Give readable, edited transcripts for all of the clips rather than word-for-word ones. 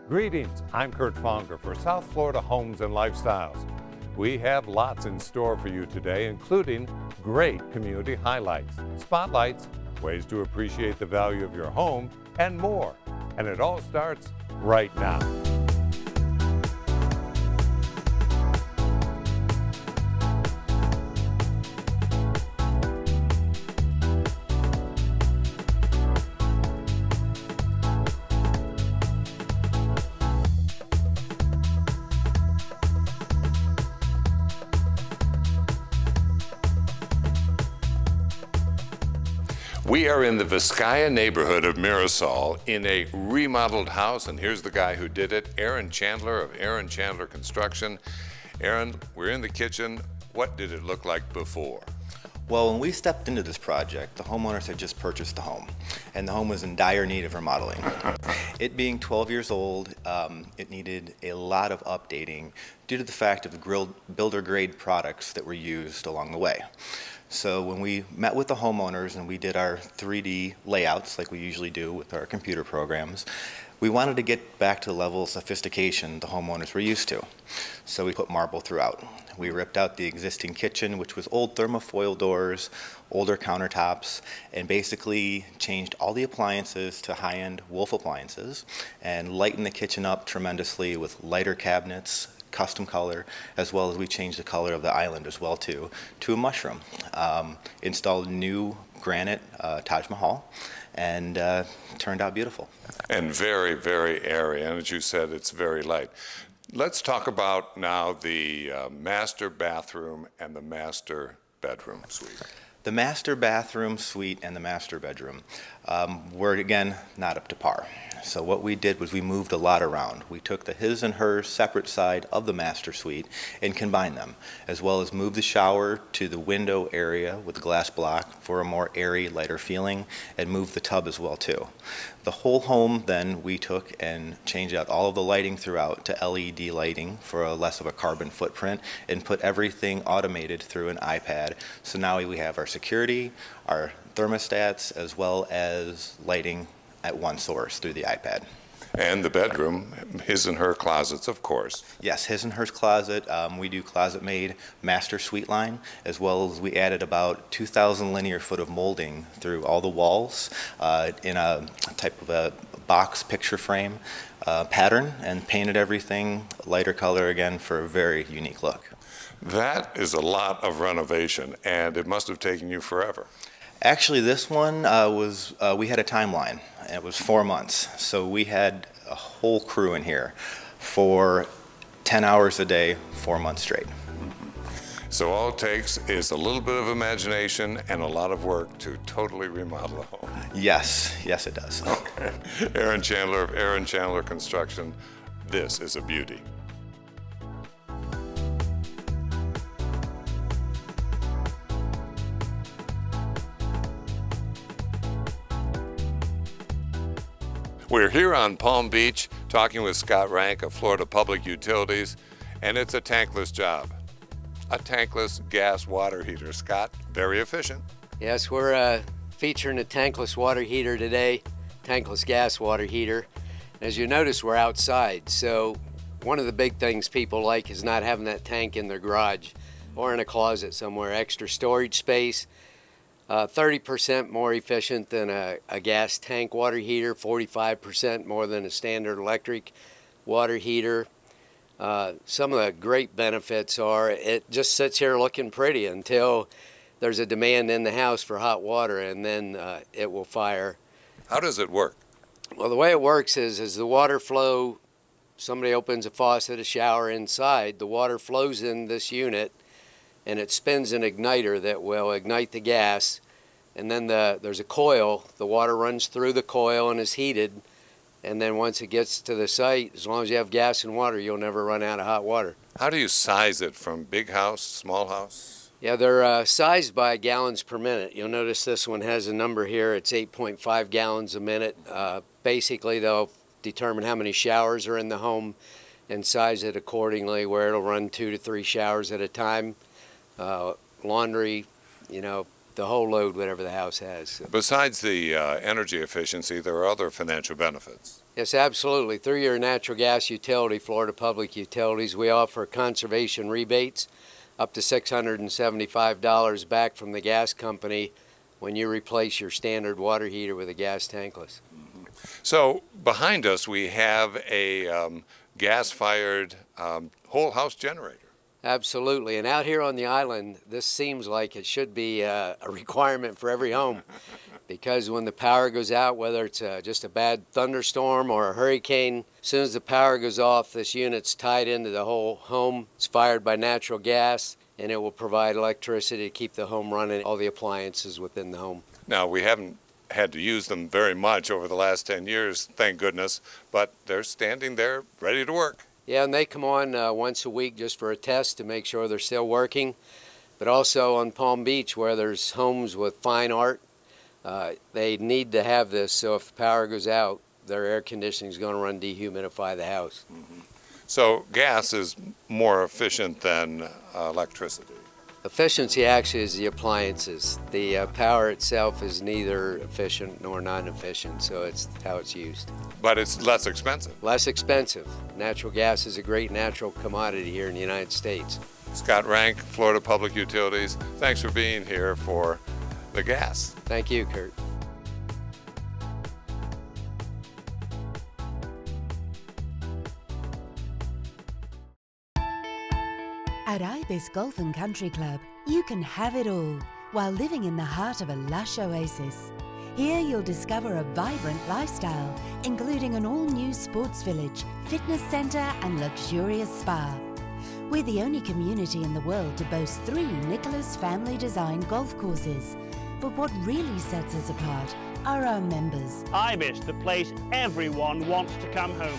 Greetings, I'm Kurt Fonger for South Florida Homes and Lifestyles. We have lots in store for you today, including great community highlights, spotlights, ways to appreciate the value of your home, and more. And it all starts right now. We are in the Vizcaya neighborhood of Mirasol in a remodeled house, and here's the guy who did it, Aaron Chandler of Aaron Chandler Construction. Aaron, we're in the kitchen. What did it look like before? Well, when we stepped into this project, the homeowners had just purchased the home, and the home was in dire need of remodeling. It being 12 years old, it needed a lot of updating due to the fact of the builder-grade products that were used along the way. So when we met with the homeowners and we did our 3D layouts like we usually do with our computer programs, we wanted to get back to the level of sophistication the homeowners were used to. So we put marble throughout. We ripped out the existing kitchen, which was old thermofoil doors, older countertops, and basically changed all the appliances to high-end Wolf appliances and lightened the kitchen up tremendously with lighter cabinets, custom color, as well as we changed the color of the island as well too, to a mushroom. Installed new granite Taj Mahal, and turned out beautiful. And very, very airy, and as you said, it's very light. Let's talk about now the master bathroom and the master bedroom suite. The master bathroom suite and the master bedroom were, again, not up to par. So what we did was we moved a lot around. We took the his and hers separate side of the master suite and combined them, as well as moved the shower to the window area with the glass block for a more airy, lighter feeling, and moved the tub as well too. The whole home then we took and changed out all of the lighting throughout to LED lighting for a less of a carbon footprint, and put everything automated through an iPad. So now we have our security, our thermostats, as well as lighting at one source through the iPad. And the bedroom, his and her closets, of course. Yes, his and hers closet. We do closet-made master suite line, as well as we added about 2,000 linear foot of molding through all the walls in a type of a box picture frame pattern, and painted everything lighter color again for a very unique look. That is a lot of renovation, and it must have taken you forever. Actually, this one we had a timeline. It was 4 months. So we had a whole crew in here for 10 hours a day, 4 months straight. So all it takes is a little bit of imagination and a lot of work to totally remodel a home. Yes, yes it does. Okay. Aaron Chandler of Aaron Chandler Construction, this is a beauty. We're here on Palm Beach talking with Scott Rank of Florida Public Utilities, and it's a tankless job. A tankless gas water heater. Scott, very efficient. Yes, we're featuring a tankless water heater today, tankless gas water heater. As you notice, we're outside, so one of the big things people like is not having that tank in their garage or in a closet somewhere. Extra storage space. 30% more efficient than a gas tank water heater, 45% more than a standard electric water heater. Some of the great benefits are it just sits here looking pretty until there's a demand in the house for hot water, and then it will fire. How does it work? Well, the way it works is as the water flow, somebody opens a faucet, a shower inside, the water flows in this unit, and it spins an igniter that will ignite the gas, and then there's a coil. The water runs through the coil and is heated, and then once it gets to the site, as long as you have gas and water, you'll never run out of hot water. How do you size it, from big house, small house? Yeah, they're sized by gallons per minute. You'll notice this one has a number here. It's 8.5 gallons a minute. Basically, they'll determine how many showers are in the home and size it accordingly, where it'll run 2 to 3 showers at a time. Laundry, you know, the whole load, whatever the house has. So. Besides the energy efficiency, there are other financial benefits. Yes, absolutely. Through your natural gas utility, Florida Public Utilities, we offer conservation rebates up to $675 back from the gas company when you replace your standard water heater with a gas tankless. So behind us we have a gas-fired whole house generator. Absolutely, and out here on the island, this seems like it should be a requirement for every home, because when the power goes out, whether it's just a bad thunderstorm or a hurricane, as soon as the power goes off, this unit's tied into the whole home. It's fired by natural gas, and it will provide electricity to keep the home running, all the appliances within the home. Now, we haven't had to use them very much over the last 10 years, thank goodness, but they're standing there ready to work. Yeah, and they come on once a week just for a test to make sure they're still working. But also on Palm Beach, where there's homes with fine art, they need to have this, so if the power goes out, their air conditioning is going to run dehumidify the house. Mm-hmm. So gas is more efficient than electricity. Efficiency actually is the appliances. The power itself is neither efficient nor non-efficient, so it's how it's used. But it's less expensive. Less expensive. Natural gas is a great natural commodity here in the United States. Scott Rank, Florida Public Utilities, thanks for being here for the gas. Thank you, Kurt. At Ibis Golf and Country Club, you can have it all while living in the heart of a lush oasis. Here you'll discover a vibrant lifestyle, including an all-new sports village, fitness center, and luxurious spa. We're the only community in the world to boast 3 Nicholas family-designed golf courses. But what really sets us apart are our members. Ibis, the place everyone wants to come home to.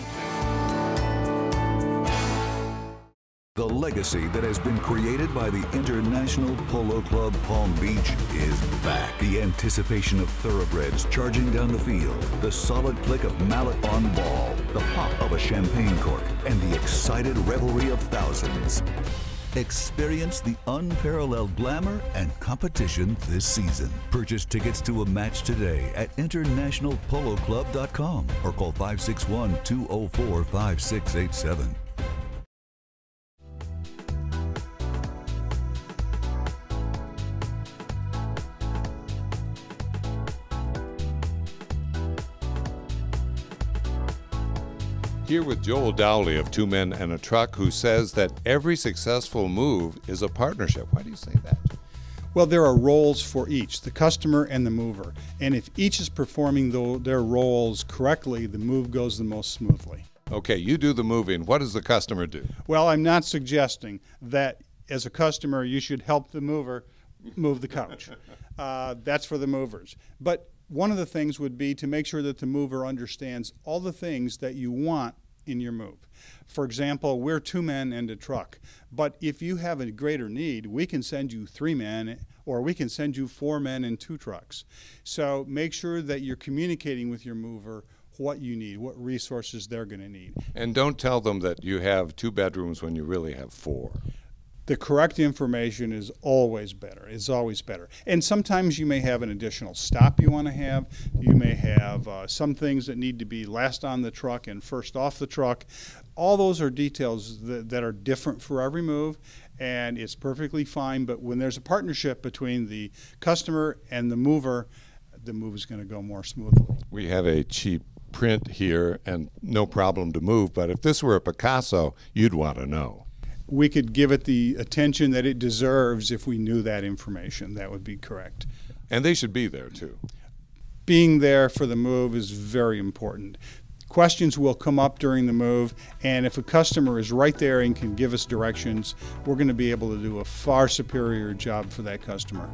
The legacy that has been created by the International Polo Club Palm Beach is back. The anticipation of thoroughbreds charging down the field, the solid click of mallet on ball, the pop of a champagne cork, and the excited revelry of thousands. Experience the unparalleled glamour and competition this season. Purchase tickets to a match today at internationalpoloclub.com or call 561-204-5687. Here with Joel Dowley of 2 Men and a Truck, who says that every successful move is a partnership. Why do you say that? Well, there are roles for each, the customer and the mover. And if each is performing their roles correctly, the move goes the most smoothly. Okay, you do the moving. What does the customer do? Well, I'm not suggesting that as a customer you should help the mover move the couch. That's for the movers. But one of the things would be to make sure that the mover understands all the things that you want in your move. For example, we're 2 men and a truck, but if you have a greater need, we can send you 3 men, or we can send you 4 men and 2 trucks. So make sure that you're communicating with your mover what you need, what resources they're going to need. And don't tell them that you have 2 bedrooms when you really have 4. The correct information is always better. It's always better. And sometimes you may have an additional stop you want to have. You may have some things that need to be last on the truck and first off the truck. All those are details that are different for every move, and it's perfectly fine. But when there's a partnership between the customer and the move is going to go more smoothly. We have a cheap print here and no problem to move, but if this were a Picasso, you'd want to know. We could give it the attention that it deserves if we knew that information. That would be correct. And they should be there too. Being there for the move is very important. Questions will come up during the move, and if a customer is right there and can give us directions, we're going to be able to do a far superior job for that customer.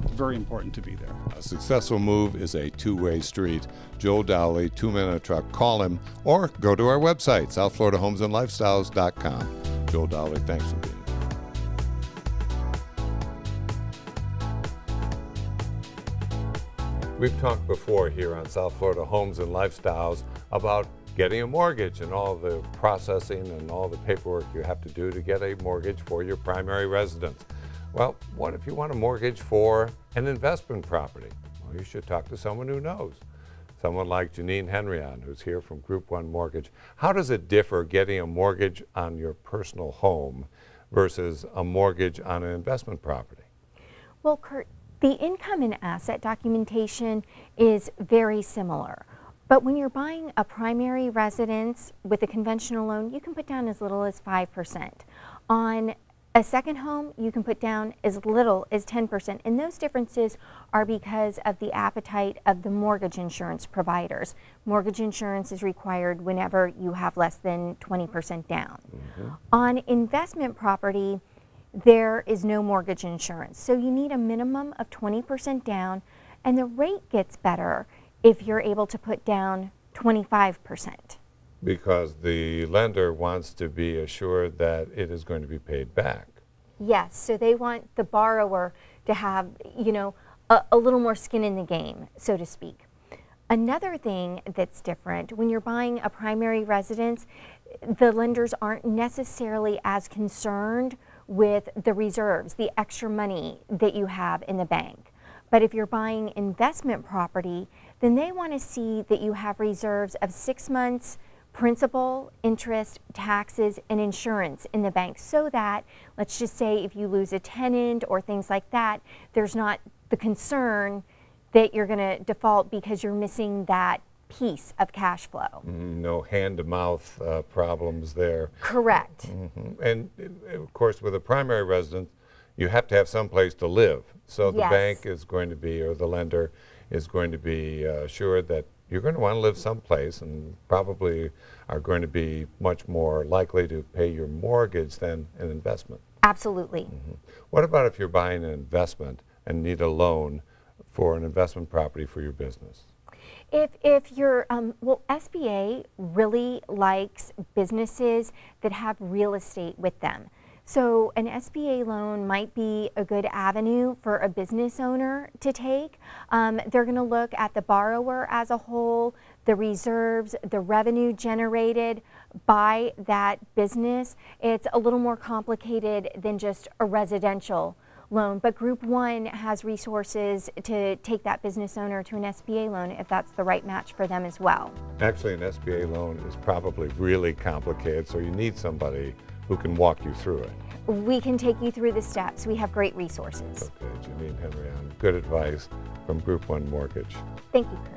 It's very important to be there. A successful move is a 2-way street. Joel Dowley, 2 Men and a Truck. Call him or go to our website, southflhomesandlifestyles.com. Joel Dowley, thanks for being here. We've talked before here on South Florida Homes and Lifestyles about getting a mortgage and all the processing and all the paperwork you have to do to get a mortgage for your primary residence. Well, what if you want a mortgage for an investment property? Well, you should talk to someone who knows. Someone like Janine Henryon, who's here from Group 1 Mortgage. How does it differ getting a mortgage on your personal home versus a mortgage on an investment property? Well, Kurt, the income and asset documentation is very similar. But when you're buying a primary residence with a conventional loan, you can put down as little as 5%. On a second home, you can put down as little as 10%, and those differences are because of the appetite of the mortgage insurance providers. Mortgage insurance is required whenever you have less than 20% down. On investment property, there is no mortgage insurance, so you need a minimum of 20% down, and the rate gets better if you're able to put down 25%. Because the lender wants to be assured that it is going to be paid back. Yes, so they want the borrower to have, you know, a little more skin in the game, so to speak. Another thing that's different, when you're buying a primary residence, the lenders aren't necessarily as concerned with the reserves, the extra money that you have in the bank. But if you're buying investment property, then they want to see that you have reserves of 6 months principal, interest, taxes, and insurance in the bank, so that, let's just say if you lose a tenant or things like that, there's not the concern that you're going to default because you're missing that piece of cash flow. No hand-to-mouth problems there. Correct. And of course, with a primary residence, you have to have some place to live. So the bank is going to be, or the lender is going to be assured that you're going to want to live someplace, and probably are going to be much more likely to pay your mortgage than an investment. Absolutely. What about if you're buying an investment and need a loan for an investment property for your business? If you're, well, SBA really likes businesses that have real estate with them. So an SBA loan might be a good avenue for a business owner to take. They're going to look at the borrower as a whole, the reserves, the revenue generated by that business. It's a little more complicated than just a residential loan, but Group 1 has resources to take that business owner to an SBA loan if that's the right match for them as well. Actually, an SBA loan is probably really complicated, so you need somebody who can walk you through it. We can take you through the steps. We have great resources. Okay, Janine Henryon, good advice from Group 1 Mortgage. Thank you, Kurt.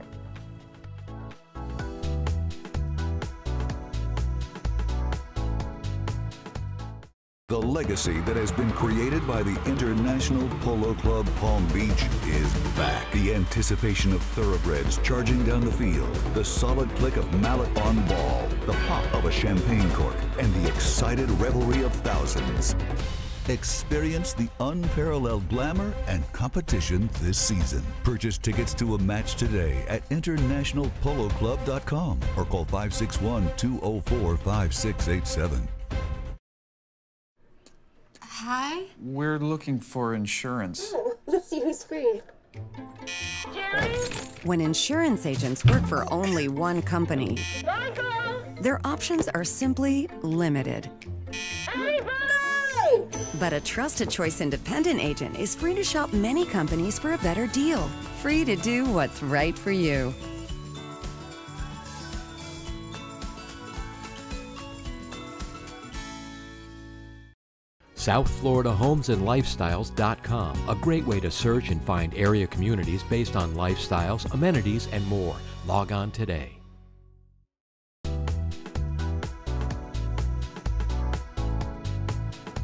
The legacy that has been created by the International Polo Club Palm Beach is back. The anticipation of thoroughbreds charging down the field, the solid click of mallet on ball, the pop of a champagne cork, and the excited revelry of thousands. Experience the unparalleled glamour and competition this season. Purchase tickets to a match today at internationalpoloclub.com or call 561-204-5687. Hi. We're looking for insurance. Let's see who's free. When insurance agents work for only one company, their options are simply limited. But a trusted choice independent agent is free to shop many companies for a better deal. Free to do what's right for you. Southflhomesandlifestyles.com, a great way to search and find area communities based on lifestyles, amenities, and more. Log on today.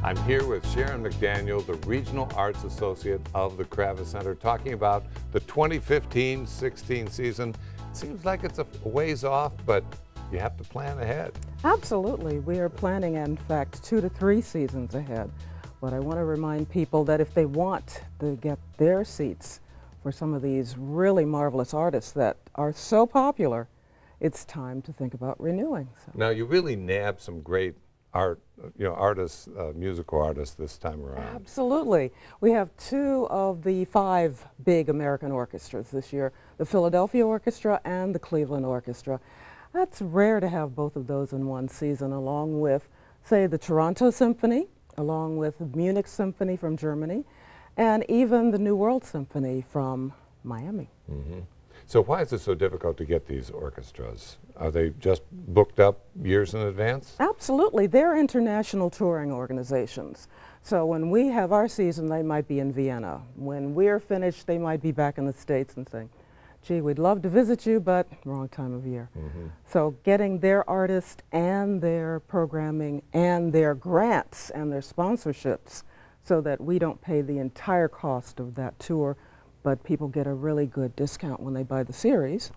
I'm here with Sharon McDaniel, the Regional Arts Associate of the Kravis Center, talking about the 2015-16 season. Seems like it's a ways off, but you have to plan ahead. Absolutely. We are planning, in fact, 2 to 3 seasons ahead. But I want to remind people that if they want to get their seats for some of these really marvelous artists that are so popular, it's time to think about renewing. So. Now, you really nabbed some great art, artists, musical artists this time around. Absolutely. We have 2 of the 5 big American orchestras this year, the Philadelphia Orchestra and the Cleveland Orchestra. That's rare to have both of those in one season, along with, say, the Toronto Symphony, along with Munich Symphony from Germany, and even the New World Symphony from Miami. Mm-hmm. So why is it so difficult to get these orchestras? Are they just booked up years in advance? Absolutely. They're international touring organizations. So when we have our season, they might be in Vienna. When we're finished, they might be back in the States and saying, gee, we'd love to visit you, but wrong time of year. Mm-hmm. So getting their artists and their programming and their grants and their sponsorships so that we don't pay the entire cost of that tour, but people get a really good discount when they buy the series,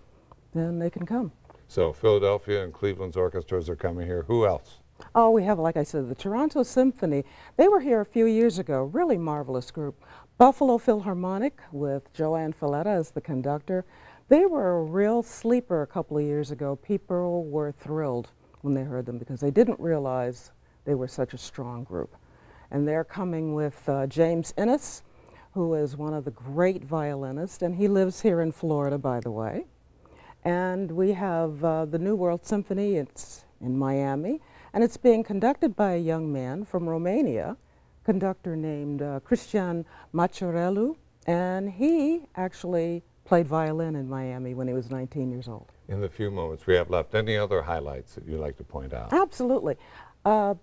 then they can come. So Philadelphia and Cleveland's orchestras are coming here. Who else? Oh, we have, like I said, the Toronto Symphony. They were here a few years ago, really marvelous group. Buffalo Philharmonic with Joanne Falletta as the conductor. They were a real sleeper a couple of years ago. People were thrilled when they heard them because they didn't realize they were such a strong group. And they're coming with James Innes, who is one of the great violinists, and he lives here in Florida, by the way. And we have the New World Symphony. It's in Miami, and it's being conducted by a young man from Romania, conductor named Cristian Maciorelu, and he actually played violin in Miami when he was 19 years old. In the few moments we have left, any other highlights that you'd like to point out? Absolutely.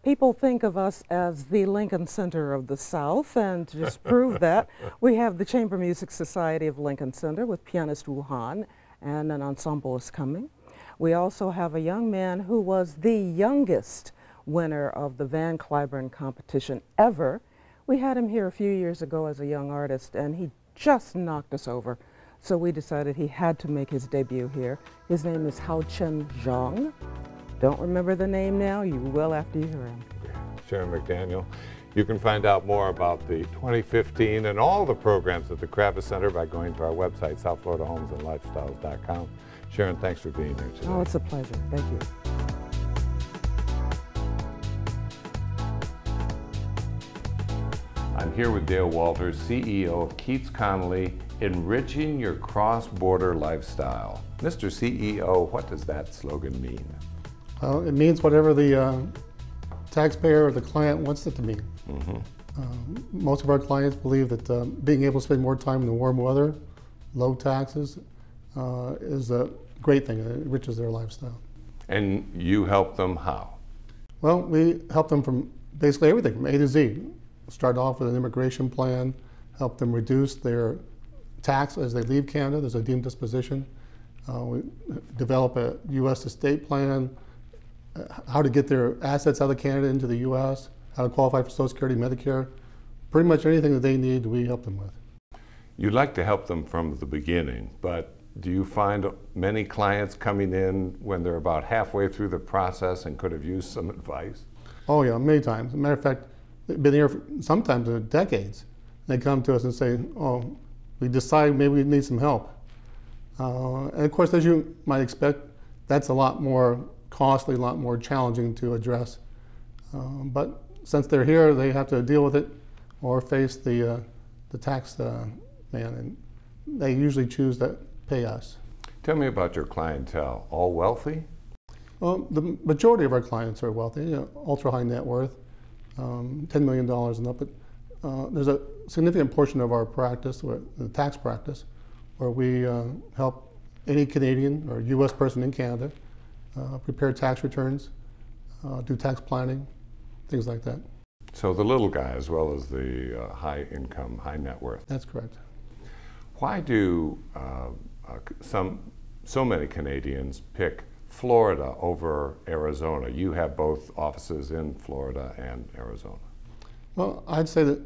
People think of us as the Lincoln Center of the South, and to just prove that, we have the Chamber Music Society of Lincoln Center with pianist Wu Han, and an ensemble is coming. We also have a young man who was the youngest winner of the Van Cliburn competition ever. We had him here a few years ago as a young artist, and he just knocked us over. So we decided he had to make his debut here. His name is Hao Chen Zhang. Don't remember the name now, you will after you hear him. Sharon McDaniel. You can find out more about the 2015 and all the programs at the Kravis Center by going to our website, southflorida.homesandlifestyles.com. Sharon, thanks for being here today. Oh, it's a pleasure. Thank you. I'm here with Dale Walters, CEO of Keats Connolly, Enriching Your Cross-Border Lifestyle. Mr. CEO, what does that slogan mean? It means whatever the taxpayer or the client wants it to mean. Mm-hmm. Most of our clients believe that being able to spend more time in the warm weather, low taxes, is a great thing. It enriches their lifestyle. And you help them how? Well, we help them from basically everything, from A to Z. Start off with an immigration plan, help them reduce their tax as they leave Canada. There's a deemed disposition. We develop a U.S. estate plan, how to get their assets out of Canada into the U.S., how to qualify for Social Security, Medicare. Pretty much anything that they need, we help them with. You'd like to help them from the beginning, but do you find many clients coming in when they're about halfway through the process and could have used some advice? Oh yeah, many times. As a matter of fact, they've been here for sometimes decades. They come to us and say, oh, we decided maybe we need some help. And of course, as you might expect, that's a lot more costly, a lot more challenging to address. But since they're here, they have to deal with it or face the tax man, and they usually choose to pay us. Tell me about your clientele. All wealthy? Well, the majority of our clients are wealthy, ultra high net worth, $10 million and up. But there's a significant portion of our practice, the tax practice, where we help any Canadian or U.S. person in Canada prepare tax returns, do tax planning, things like that. So the little guy as well as the high income, high net worth. That's correct. Why do so many Canadians pick Florida over Arizona? You have both offices in Florida and Arizona. Well, I'd say that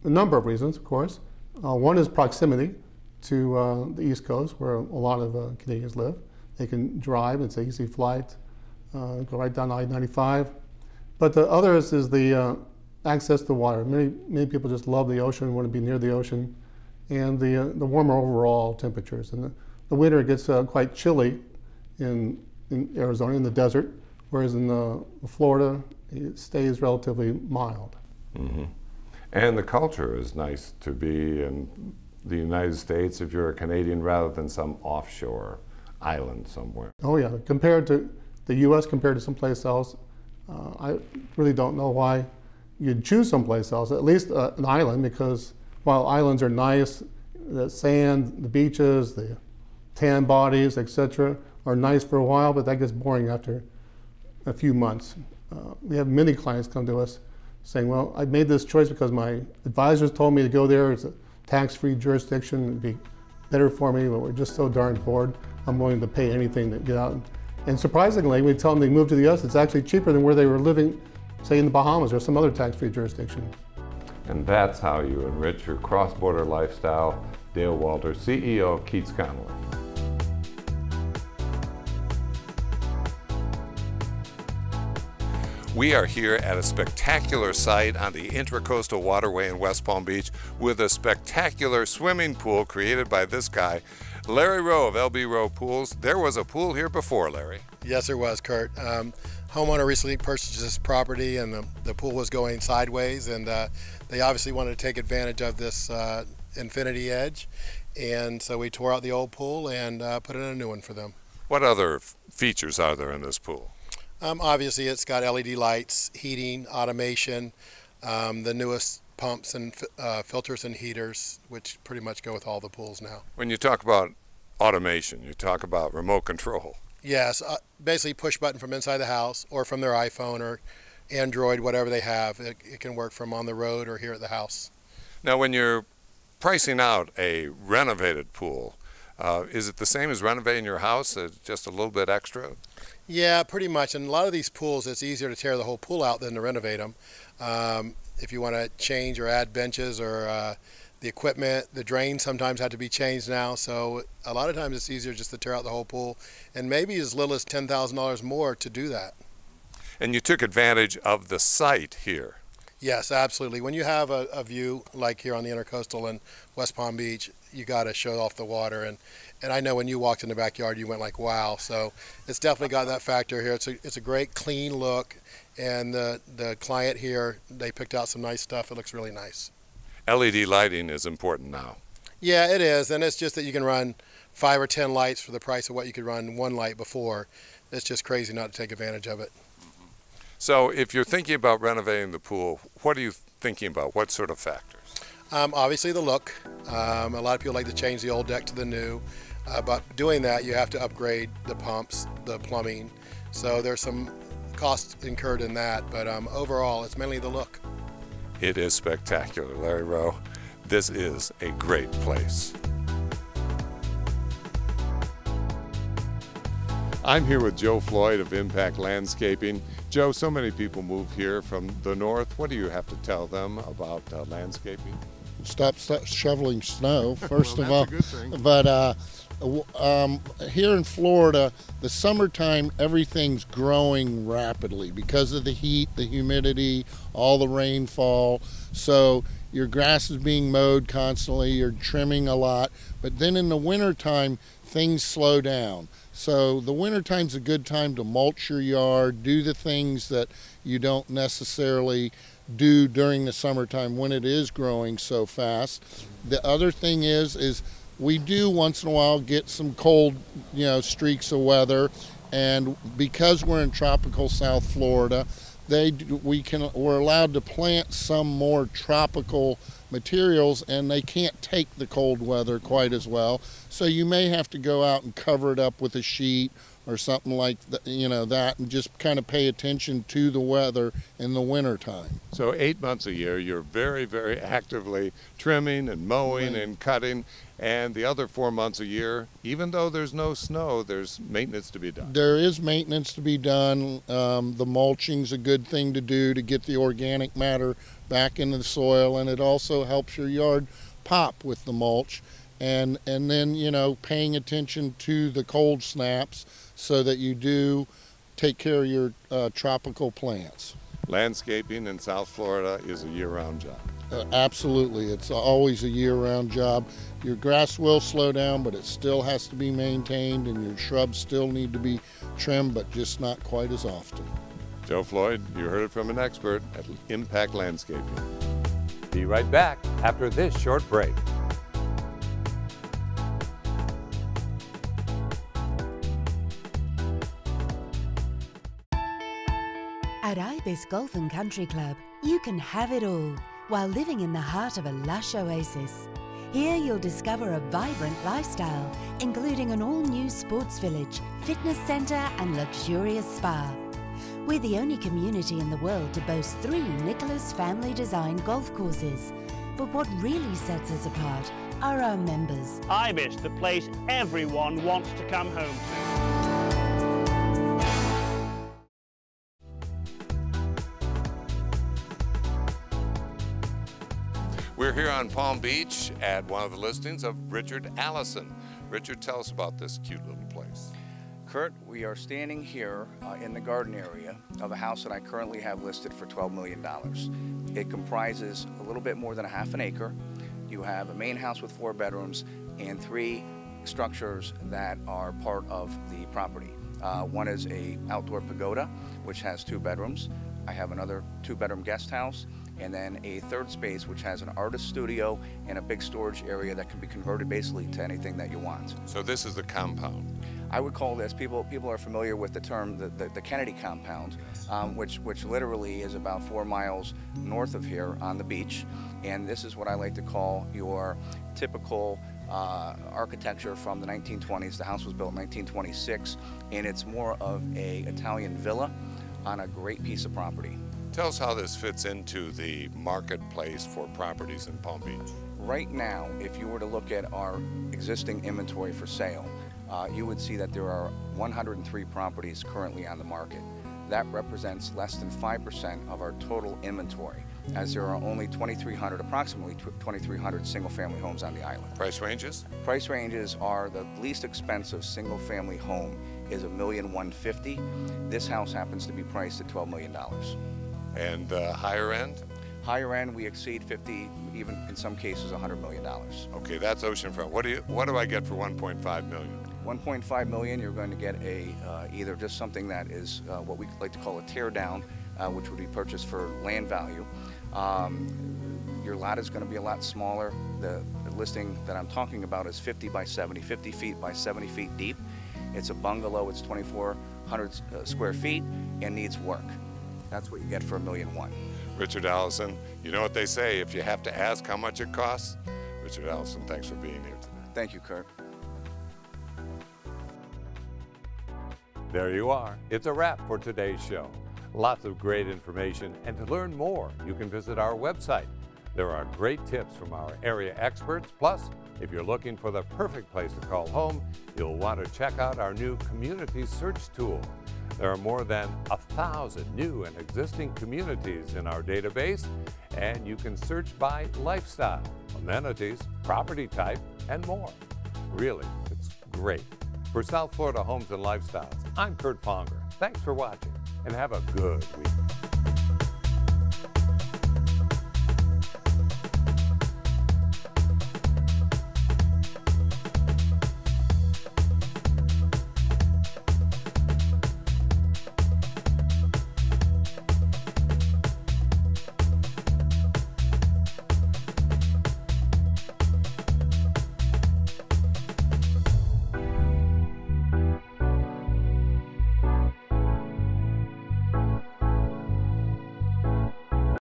a number of reasons, of course. One is proximity to the East Coast, where a lot of Canadians live. They can drive, it's an easy flight, go right down I-95. But the other is the access to water. Many people just love the ocean, want to be near the ocean, and the warmer overall temperatures. And the winter gets quite chilly in Arizona, in the desert, whereas in Florida, it stays relatively mild. Mm-hmm. And the culture is nice to be in the United States if you're a Canadian rather than some offshore island somewhere. Oh yeah, compared to the U.S., compared to someplace else, I really don't know why you'd choose someplace else, at least an island, because while islands are nice, the sand, the beaches, the tan bodies, etc., are nice for a while, but that gets boring after a few months. We have many clients come to us saying, well, I made this choice because my advisors told me to go there. It's a tax-free jurisdiction. It'd be better for me, but we're just so darn bored. I'm willing to pay anything to get out. And surprisingly, we tell them they move to the U.S., it's actually cheaper than where they were living, say in the Bahamas or some other tax-free jurisdiction. And that's how you enrich your cross-border lifestyle. Dale Walter, CEO of Keats Connolly. We are here at a spectacular site on the Intracoastal Waterway in West Palm Beach with a spectacular swimming pool created by this guy, Larry Rowe of LB Rowe Pools. There was a pool here before, Larry. Yes, there was, Kurt. Homeowner recently purchased this property and the pool was going sideways, and they obviously wanted to take advantage of this infinity edge, and so we tore out the old pool and put in a new one for them. What other features are there in this pool? Obviously, it's got LED lights, heating, automation, the newest pumps and filters and heaters, which pretty much go with all the pools now. When you talk about automation, you talk about remote control. Yes, basically push button from inside the house or from their iPhone or Android, whatever they have. It can work from on the road or here at the house. Now, when you're pricing out a renovated pool, is it the same as renovating your house, just a little bit extra? Yeah, pretty much. And a lot of these pools, it's easier to tear the whole pool out than to renovate them. If you want to change or add benches or the equipment, the drains sometimes have to be changed now. So a lot of times it's easier just to tear out the whole pool, and maybe as little as $10,000 more to do that. And you took advantage of the site here. Yes, absolutely. When you have a view like here on the Intercoastal in West Palm Beach, you got to show off the water. And I know when you walked in the backyard, you went like, wow. So it's definitely got that factor here. It's a great, clean look. And the client here, they picked out some nice stuff. It looks really nice. LED lighting is important now. Yeah, it is. And it's just that you can run 5 or 10 lights for the price of what you could run one light before. It's just crazy not to take advantage of it. So if you're thinking about renovating the pool, what are you thinking about? What sort of factors? Obviously the look. A lot of people like to change the old deck to the new, but doing that you have to upgrade the pumps, the plumbing. So there's some costs incurred in that, but overall it's mainly the look. It is spectacular, Larry Rowe. This is a great place. I'm here with Joe Floyd of Impact Landscaping. Joe, so many people move here from the north. What do you have to tell them about landscaping? Stop shoveling snow, first Well, of all. that's a good thing. But here in Florida, the summertime, everything's growing rapidly because of the heat, the humidity, all the rainfall. So your grass is being mowed constantly, you're trimming a lot. But then in the wintertime, things slow down. So the wintertime's a good time to mulch your yard, do the things that you don't necessarily do during the summertime when it is growing so fast. The other thing is we do once in a while get some cold, streaks of weather, and because we're in tropical South Florida, we're allowed to plant some more tropical materials, and they can't take the cold weather quite as well. So you may have to go out and cover it up with a sheet or something like that, and just kind of pay attention to the weather in the winter time. So 8 months a year, you're very, very actively trimming and mowing and cutting, and the other 4 months a year, even though there's no snow, there's maintenance to be done. There is maintenance to be done. The mulching's a good thing to do to get the organic matter back into the soil, and it also helps your yard pop with the mulch. And then, paying attention to the cold snaps so that you do take care of your tropical plants. Landscaping in South Florida is a year-round job. Absolutely. It's always a year-round job. Your grass will slow down, but it still has to be maintained, and your shrubs still need to be trimmed, but just not quite as often. Joe Floyd, you heard it from an expert at Impact Landscaping. Be right back after this short break. At Ibis Golf and Country Club, you can have it all while living in the heart of a lush oasis. Here you'll discover a vibrant lifestyle, including an all-new sports village, fitness centre and luxurious spa. We're the only community in the world to boast 3 Nicholas family-designed golf courses. But what really sets us apart are our members. Ibis, the place everyone wants to come home to. We're here on Palm Beach at one of the listings of Richard Allison. Richard, tell us about this cute little place. Kurt, we are standing here in the garden area of a house that I currently have listed for $12 million. It comprises a little bit more than a half an acre. You have a main house with 4 bedrooms and 3 structures that are part of the property. One is a outdoor pagoda, which has 2 bedrooms. I have another 2-bedroom guest house, and then a 3rd space which has an artist studio and a big storage area that can be converted basically to anything that you want. So this is the compound. I would call this, people are familiar with the term the Kennedy compound, which literally is about 4 miles north of here on the beach. And this is what I like to call your typical architecture from the 1920s. The house was built in 1926, and it's more of a Italian villa on a great piece of property. Tell us how this fits into the marketplace for properties in Palm Beach. Right now, if you were to look at our existing inventory for sale, you would see that there are 103 properties currently on the market. That represents less than 5% of our total inventory, as there are only approximately 2,300 single-family homes on the island. Price ranges? Price ranges are the least expensive single-family home is $1,150,000. This house happens to be priced at $12 million. And higher end? Higher end, we exceed 50, even in some cases $100 million. Okay, that's oceanfront. What do I get for 1.5 million? 1.5 million, you're going to get either just something that is what we like to call a tear down, which would be purchased for land value. Your lot is going to be a lot smaller. The listing that I'm talking about is 50 by 70, 50 feet by 70 feet deep. It's a bungalow, it's 2,400 square feet and needs work. That's what you get for $1.1 million. Richard Allison, you know what they say, if you have to ask how much it costs? Richard Allison, thanks for being here today. Thank you, Kurt. There you are. It's a wrap for today's show. Lots of great information, and to learn more, you can visit our website. There are great tips from our area experts. Plus, if you're looking for the perfect place to call home, you'll want to check out our new community search tool. There are more than 1,000 new and existing communities in our database, and you can search by lifestyle, amenities, property type, and more. Really, it's great. For South Florida Homes and Lifestyles, I'm Kurt Fonger. Thanks for watching, and have a good week.